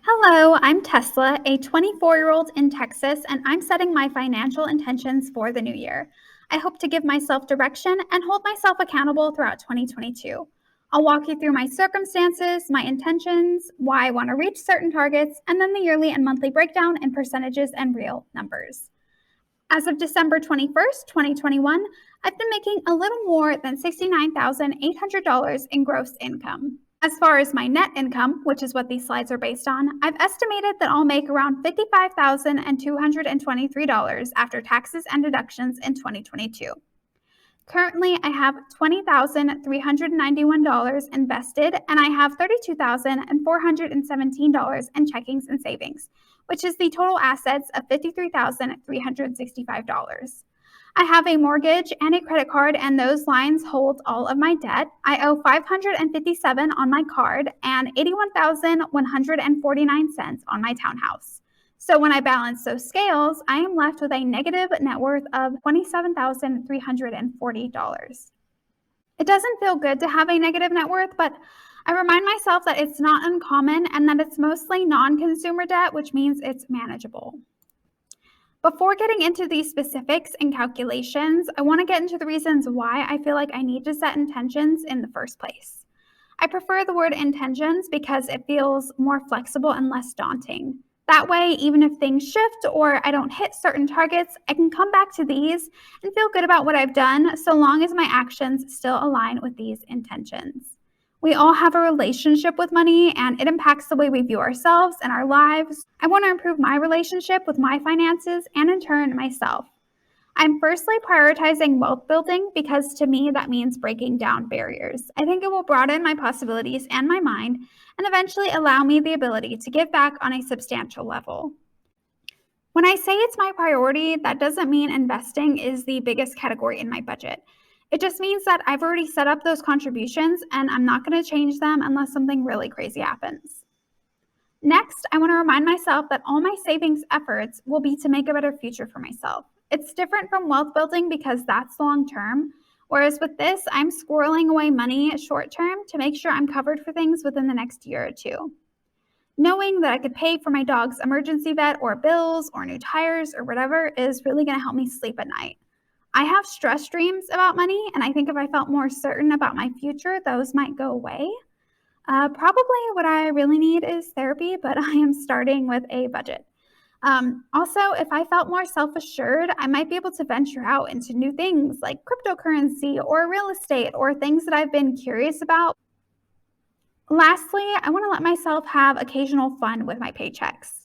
Hello, I'm Tesla, a 24-year-old in Texas, and I'm setting my financial intentions for the new year. I hope to give myself direction and hold myself accountable throughout 2022. I'll walk you through my circumstances, my intentions, why I want to reach certain targets, and then the yearly and monthly breakdown in percentages and real numbers. As of December 21st, 2021, I've been making a little more than $69,800 in gross income. As far as my net income, which is what these slides are based on, I've estimated that I'll make around $55,223 after taxes and deductions in 2022. Currently, I have $20,391 invested, and I have $32,417 in checkings and savings, which is the total assets of $53,365. I have a mortgage and a credit card, and those lines hold all of my debt. I owe $557 on my card and $81,149 on my townhouse. So when I balance those scales, I am left with a negative net worth of $27,340. It doesn't feel good to have a negative net worth, but I remind myself that it's not uncommon and that it's mostly non-consumer debt, which means it's manageable. Before getting into these specifics and calculations, I want to get into the reasons why I feel like I need to set intentions in the first place. I prefer the word intentions because it feels more flexible and less daunting. That way, even if things shift or I don't hit certain targets, I can come back to these and feel good about what I've done so long as my actions still align with these intentions. We all have a relationship with money, and it impacts the way we view ourselves and our lives. I want to improve my relationship with my finances and, in turn, myself. I'm firstly prioritizing wealth building because to me that means breaking down barriers. I think it will broaden my possibilities and my mind and eventually allow me the ability to give back on a substantial level. When I say it's my priority, that doesn't mean investing is the biggest category in my budget. It just means that I've already set up those contributions and I'm not going to change them unless something really crazy happens. Next, I want to remind myself that all my savings efforts will be to make a better future for myself. It's different from wealth building because that's long term, whereas with this, I'm squirreling away money short term to make sure I'm covered for things within the next year or two. Knowing that I could pay for my dog's emergency vet or bills or new tires or whatever is really going to help me sleep at night. I have stress dreams about money, and I think if I felt more certain about my future, those might go away. Probably what I really need is therapy, but I am starting with a budget. Also, if I felt more self-assured, I might be able to venture out into new things like cryptocurrency or real estate or things that I've been curious about. Lastly, I want to let myself have occasional fun with my paychecks.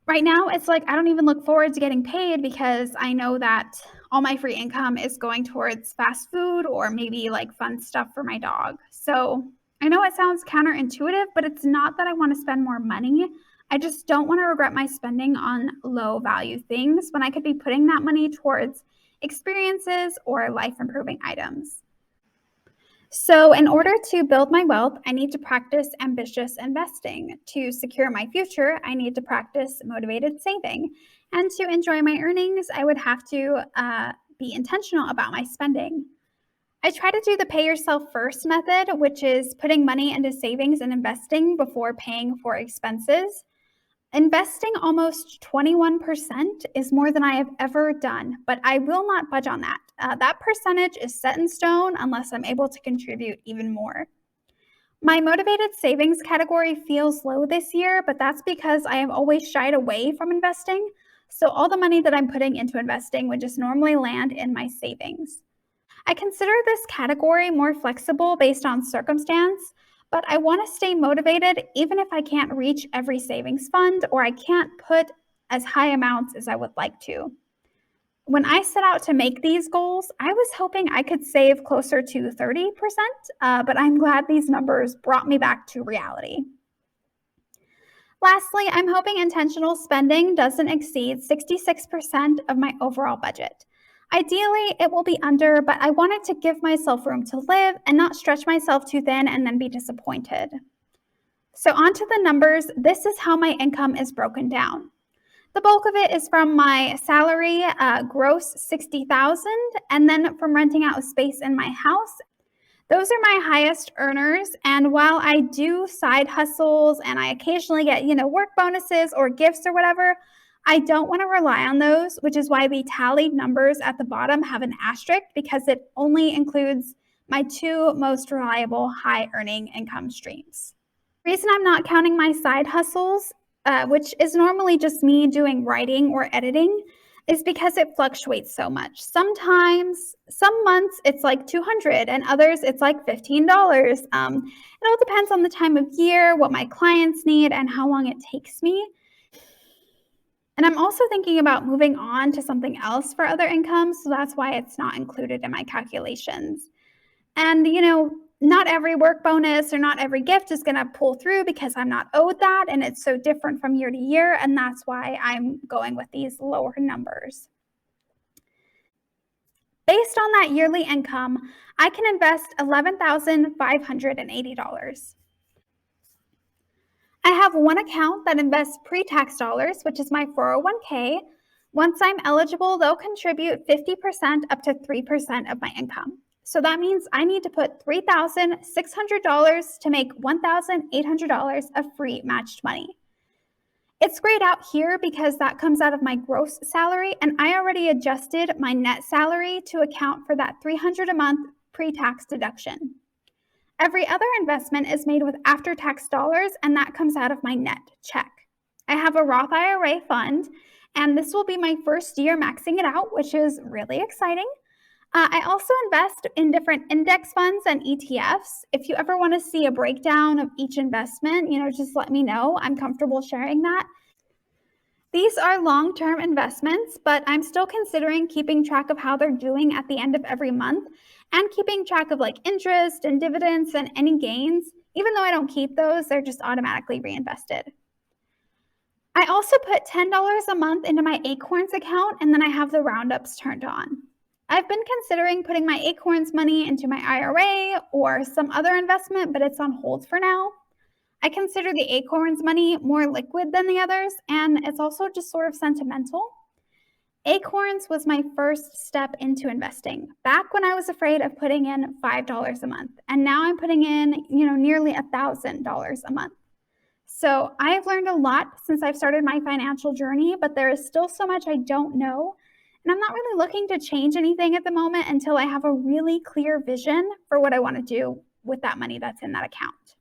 Right now, it's like I don't even look forward to getting paid because I know that all my free income is going towards fast food or maybe like fun stuff for my dog. So I know it sounds counterintuitive, but it's not that I want to spend more money. I just don't want to regret my spending on low value things when I could be putting that money towards experiences or life improving items. So in order to build my wealth, I need to practice ambitious investing. To secure my future, I need to practice motivated saving. And to enjoy my earnings, I would have to be intentional about my spending. I try to do the pay yourself first method, which is putting money into savings and investing before paying for expenses. Investing almost 21% is more than I have ever done, but I will not budge on that. That percentage is set in stone unless I'm able to contribute even more. My motivated savings category feels low this year, but that's because I have always shied away from investing. So all the money that I'm putting into investing would just normally land in my savings. I consider this category more flexible based on circumstance, but I want to stay motivated even if I can't reach every savings fund or I can't put as high amounts as I would like to. When I set out to make these goals, I was hoping I could save closer to 30%, but I'm glad these numbers brought me back to reality. Lastly, I'm hoping intentional spending doesn't exceed 66% of my overall budget. Ideally, it will be under, but I wanted to give myself room to live and not stretch myself too thin and then be disappointed. So onto the numbers, this is how my income is broken down. The bulk of it is from my salary, gross $60,000, and then from renting out a space in my house. Those are my highest earners, and while I do side hustles and I occasionally get, work bonuses or gifts or whatever, I don't want to rely on those, which is why the tallied numbers at the bottom have an asterisk because it only includes my two most reliable high earning income streams. Reason I'm not counting my side hustles, which is normally just me doing writing or editing, is because it fluctuates so much. Sometimes, some months it's like $200 and others it's like $15. It all depends on the time of year, what my clients need, and how long it takes me. And I'm also thinking about moving on to something else for other income, so that's why it's not included in my calculations. And, not every work bonus or not every gift is going to pull through because I'm not owed that. And it's so different from year to year. And that's why I'm going with these lower numbers. Based on that yearly income, I can invest $11,580. I have one account that invests pre-tax dollars, which is my 401k. Once I'm eligible, they'll contribute 50% up to 3% of my income. So that means I need to put $3,600 to make $1,800 of free matched money. It's grayed out here because that comes out of my gross salary, and I already adjusted my net salary to account for that $300 a month pre-tax deduction. Every other investment is made with after-tax dollars, and that comes out of my net check. I have a Roth IRA fund, and this will be my first year maxing it out, which is really exciting. I also invest in different index funds and ETFs. If you ever want to see a breakdown of each investment, just let me know. I'm comfortable sharing that. These are long-term investments, but I'm still considering keeping track of how they're doing at the end of every month and keeping track of interest and dividends and any gains. Even though I don't keep those, they're just automatically reinvested. I also put $10 a month into my Acorns account, and then I have the roundups turned on. I've been considering putting my Acorns money into my IRA or some other investment, but it's on hold for now. I consider the Acorns money more liquid than the others, and it's also just sort of sentimental. Acorns was my first step into investing back when I was afraid of putting in $5 a month, and now I'm putting in, nearly $1,000 a month. So I have learned a lot since I've started my financial journey, but there is still so much I don't know. And I'm not really looking to change anything at the moment until I have a really clear vision for what I want to do with that money that's in that account.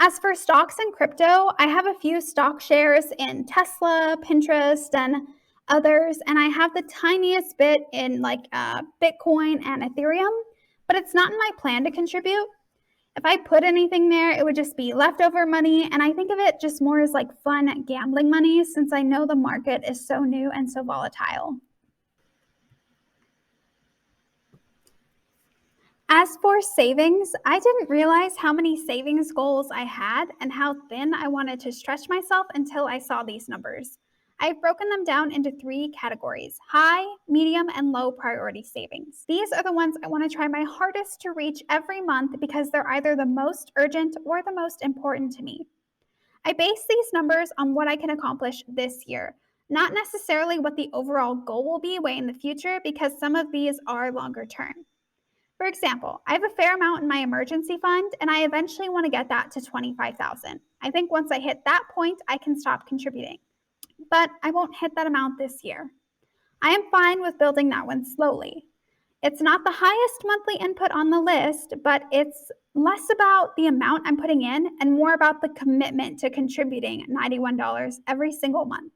As for stocks and crypto, I have a few stock shares in Tesla, Pinterest, and others, and I have the tiniest bit in Bitcoin and Ethereum, but it's not in my plan to contribute. If I put anything there, it would just be leftover money, and I think of it just more as fun gambling money since I know the market is so new and so volatile. As for savings, I didn't realize how many savings goals I had and how thin I wanted to stretch myself until I saw these numbers. I've broken them down into 3 categories: high, medium, and low priority savings. These are the ones I want to try my hardest to reach every month because they're either the most urgent or the most important to me. I base these numbers on what I can accomplish this year, not necessarily what the overall goal will be way in the future because some of these are longer term. For example, I have a fair amount in my emergency fund, and I eventually want to get that to $25,000. I think once I hit that point, I can stop contributing. But I won't hit that amount this year. I am fine with building that one slowly. It's not the highest monthly input on the list, but it's less about the amount I'm putting in and more about the commitment to contributing $91 every single month.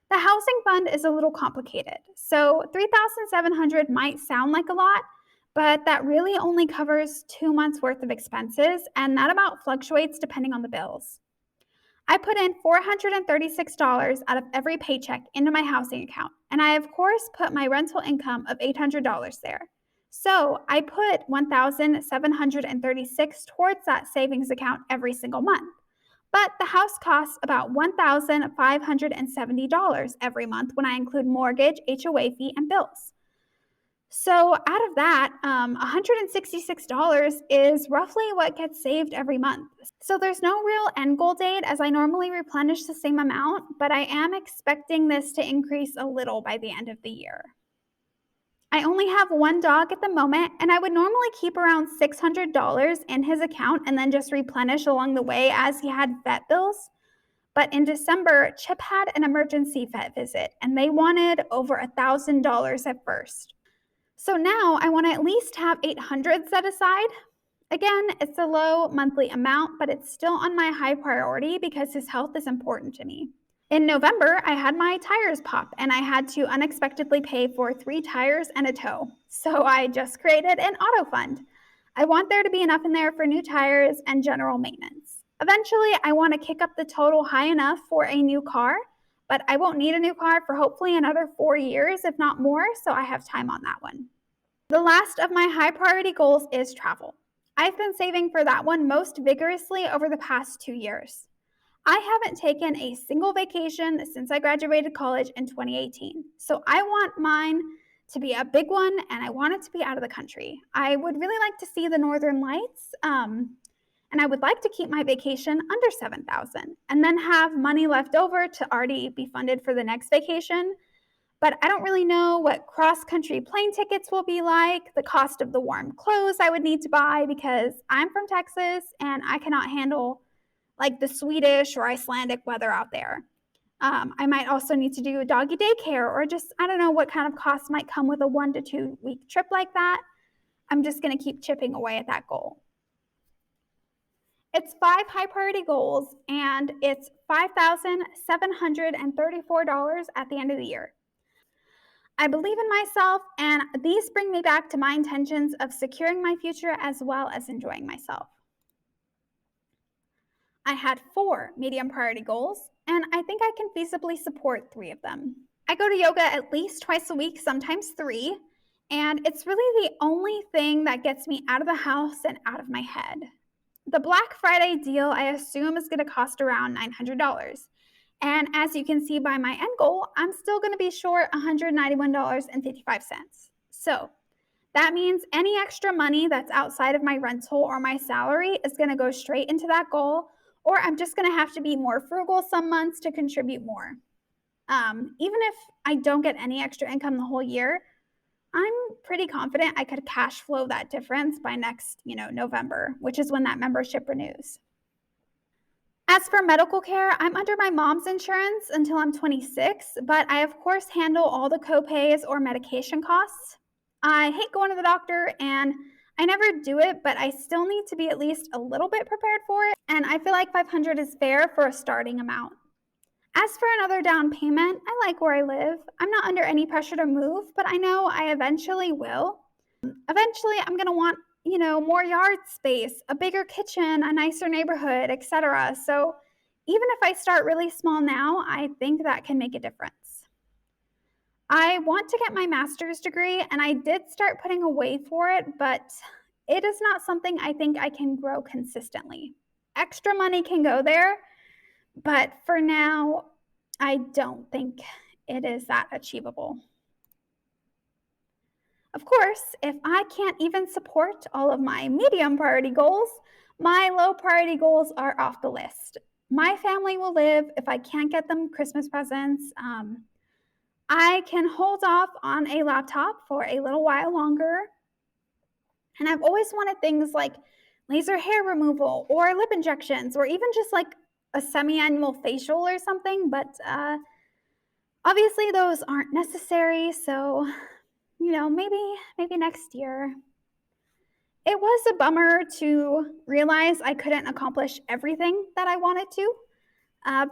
The housing fund is a little complicated. So $3,700 might sound like a lot, but that really only covers 2 months worth of expenses, and that amount fluctuates depending on the bills. I put in $436 out of every paycheck into my housing account, and I of course put my rental income of $800 there. So I put $1,736 towards that savings account every single month. But the house costs about $1,570 every month when I include mortgage, HOA fee, and bills. So out of that, $166 is roughly what gets saved every month. So there's no real end goal date as I normally replenish the same amount, but I am expecting this to increase a little by the end of the year. I only have one dog at the moment, and I would normally keep around $600 in his account and then just replenish along the way as he had vet bills. But in December, Chip had an emergency vet visit, and they wanted over $1,000 at first. So now I want to at least have 800 set aside. Again, it's a low monthly amount, but it's still on my high priority because his health is important to me. In November, I had my tires pop and I had to unexpectedly pay for 3 tires and a tow. So I just created an auto fund. I want there to be enough in there for new tires and general maintenance. Eventually, I want to kick up the total high enough for a new car, but I won't need a new car for hopefully another 4 years, if not more, so I have time on that one. The last of my high priority goals is travel. I've been saving for that one most vigorously over the past 2 years. I haven't taken a single vacation since I graduated college in 2018. So I want mine to be a big one and I want it to be out of the country. I would really like to see the Northern Lights. And I would like to keep my vacation under $7,000 and then have money left over to already be funded for the next vacation. But I don't really know what cross-country plane tickets will be like, the cost of the warm clothes I would need to buy because I'm from Texas and I cannot handle like the Swedish or Icelandic weather out there. I might also need to do a doggy daycare or just, I don't know what kind of costs might come with a 1 to 2 week trip like that. I'm just going to keep chipping away at that goal. It's 5 high priority goals and it's $5,734 at the end of the year. I believe in myself and these bring me back to my intentions of securing my future as well as enjoying myself. I had 4 medium priority goals, and I think I can feasibly support 3 of them. I go to yoga at least twice a week, sometimes 3, and it's really the only thing that gets me out of the house and out of my head. The Black Friday deal, I assume, is going to cost around $900. And as you can see by my end goal, I'm still going to be short $191.55. So that means any extra money that's outside of my rental or my salary is going to go straight into that goal, or I'm just going to have to be more frugal some months to contribute more. Even if I don't get any extra income the whole year, I'm pretty confident I could cash flow that difference by next, November, which is when that membership renews. As for medical care, I'm under my mom's insurance until I'm 26, but I of course handle all the copays or medication costs. I hate going to the doctor and I never do it, but I still need to be at least a little bit prepared for it, and I feel like $500 is fair for a starting amount. As for another down payment, I like where I live. I'm not under any pressure to move, but I know I eventually will. Eventually, I'm going to want, more yard space, a bigger kitchen, a nicer neighborhood, etc. So even if I start really small now, I think that can make a difference. I want to get my master's degree, and I did start putting away for it, but it is not something I think I can grow consistently. Extra money can go there, but for now, I don't think it is that achievable. Of course, if I can't even support all of my medium priority goals, my low priority goals are off the list. My family will live if I can't get them Christmas presents. I can hold off on a laptop for a little while longer. And I've always wanted things like laser hair removal or lip injections or even just like a semi-annual facial or something. But obviously those aren't necessary. So, maybe next year. It was a bummer to realize I couldn't accomplish everything that I wanted to.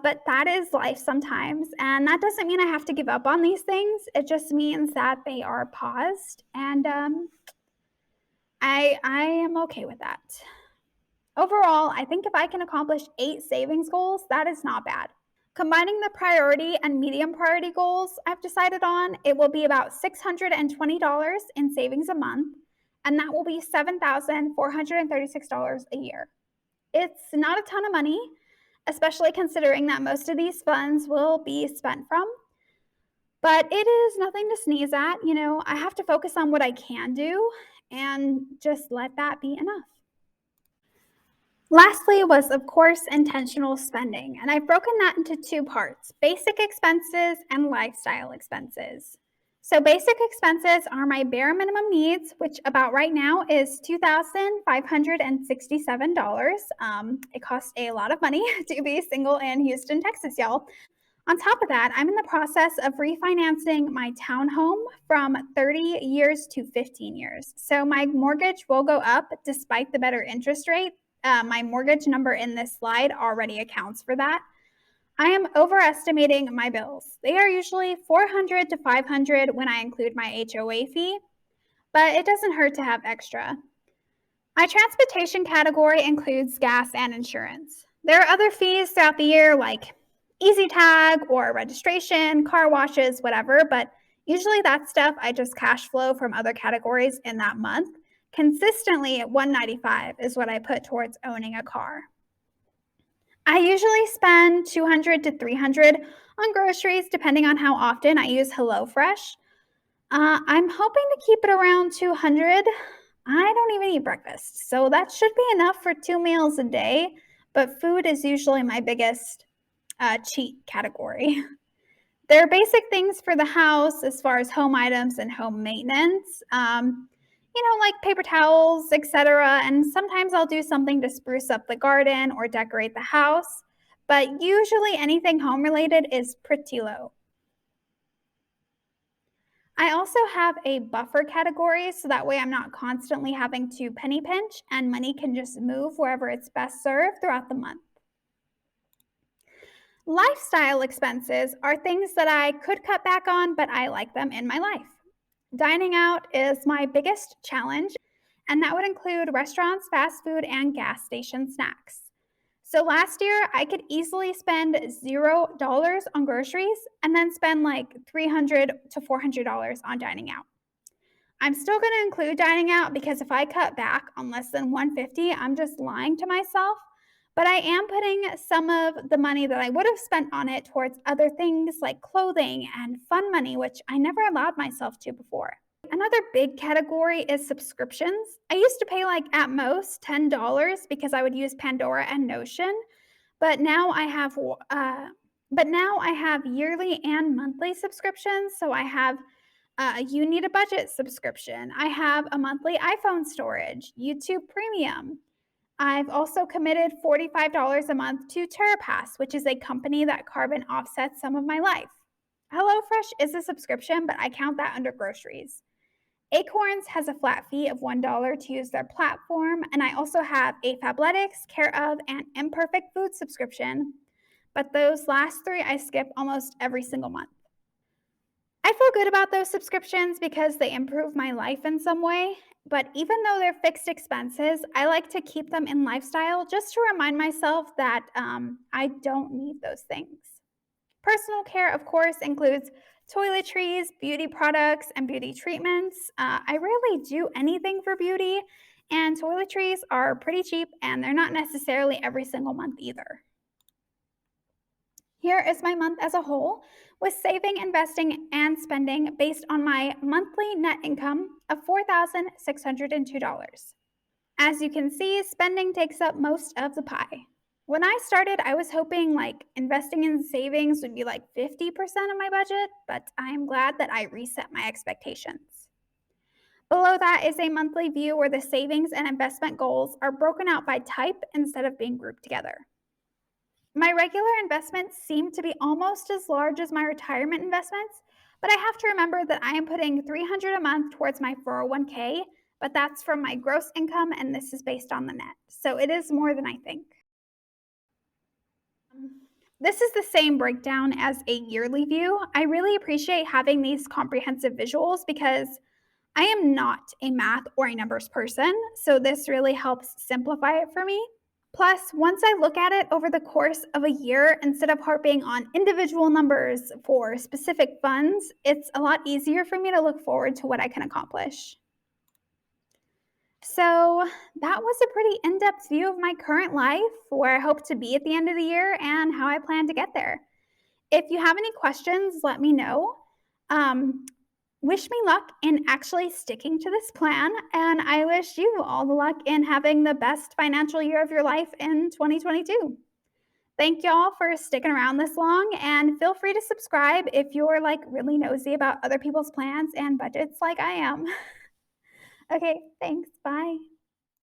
But that is life sometimes. And that doesn't mean I have to give up on these things. It just means that they are paused. And I am okay with that. Overall, I think if I can accomplish 8 savings goals, that is not bad. Combining the priority and medium priority goals I've decided on, it will be about $620 in savings a month, and that will be $7,436 a year. It's not a ton of money, especially considering that most of these funds will be spent from, but it is nothing to sneeze at. I have to focus on what I can do and just let that be enough. Lastly was, of course, intentional spending, and I've broken that into 2 parts, basic expenses and lifestyle expenses. So basic expenses are my bare minimum needs, which about right now is $2,567. It costs a lot of money to be single in Houston, Texas, y'all. On top of that, I'm in the process of refinancing my townhome from 30 years to 15 years. So my mortgage will go up despite the better interest rate. My mortgage number in this slide already accounts for that. I am overestimating my bills. They are usually $400 to $500 when I include my HOA fee, but it doesn't hurt to have extra. My transportation category includes gas and insurance. There are other fees throughout the year like Easy Tag or registration, car washes, whatever, but usually that stuff I just cash flow from other categories in that month. Consistently, $195 is what I put towards owning a car. I usually spend $200 to $300 on groceries, depending on how often I use HelloFresh. I'm hoping to keep it around $200. I don't even eat breakfast, so that should be enough for 2 meals a day, but food is usually my biggest cheat category. There are basic things for the house as far as home items and home maintenance. Like paper towels, etc. And sometimes I'll do something to spruce up the garden or decorate the house, but usually anything home related is pretty low. I also have a buffer category, so that way I'm not constantly having to penny pinch and money can just move wherever it's best served throughout the month. Lifestyle expenses are things that I could cut back on, but I like them in my life. Dining out is my biggest challenge, and that would include restaurants, fast food, and gas station snacks. So last year, I could easily spend $0 on groceries and then spend like $300 to $400 on dining out. I'm still going to include dining out because if I cut back on less than $150, I'm just lying to myself. But I am putting some of the money that I would have spent on it towards other things like clothing and fun money, which I never allowed myself to before. Another big category is subscriptions. I used to pay like at most $10 because I would use Pandora and Notion, but now I have yearly and monthly subscriptions. So I have You Need a Budget subscription. I have a monthly iPhone storage, YouTube Premium. I've also committed $45 a month to TerraPass, which is a company that carbon offsets some of my life. HelloFresh is a subscription, but I count that under groceries. Acorns has a flat fee of $1 to use their platform, and I also have a Fabletics, Care of, and Imperfect Food subscription, but those last three I skip almost every single month. I feel good about those subscriptions because they improve my life in some way, but even though they're fixed expenses, I like to keep them in lifestyle just to remind myself that I don't need those things. Personal care, of course, includes toiletries, beauty products, and beauty treatments. I rarely do anything for beauty, and toiletries are pretty cheap, and they're not necessarily every single month either. Here is my month as a whole, with saving, investing, and spending based on my monthly net income of $4,602. As you can see, spending takes up most of the pie. When I started, I was hoping like investing in savings would be like 50% of my budget, but I am glad that I reset my expectations. Below that is a monthly view where the savings and investment goals are broken out by type instead of being grouped together. My regular investments seem to be almost as large as my retirement investments, but I have to remember that I am putting $300 a month towards my 401k, but that's from my gross income and this is based on the net. So it is more than I think. This is the same breakdown as a yearly view. I really appreciate having these comprehensive visuals because I am not a math or a numbers person, so this really helps simplify it for me. Plus, once I look at it over the course of a year, instead of harping on individual numbers for specific funds, it's a lot easier for me to look forward to what I can accomplish. So that was a pretty in-depth view of my current life, where I hope to be at the end of the year, and how I plan to get there. If you have any questions, let me know. Wish me luck in actually sticking to this plan, and I wish you all the luck in having the best financial year of your life in 2022. Thank y'all for sticking around this long, and feel free to subscribe if you're like really nosy about other people's plans and budgets like I am. Okay, thanks. Bye.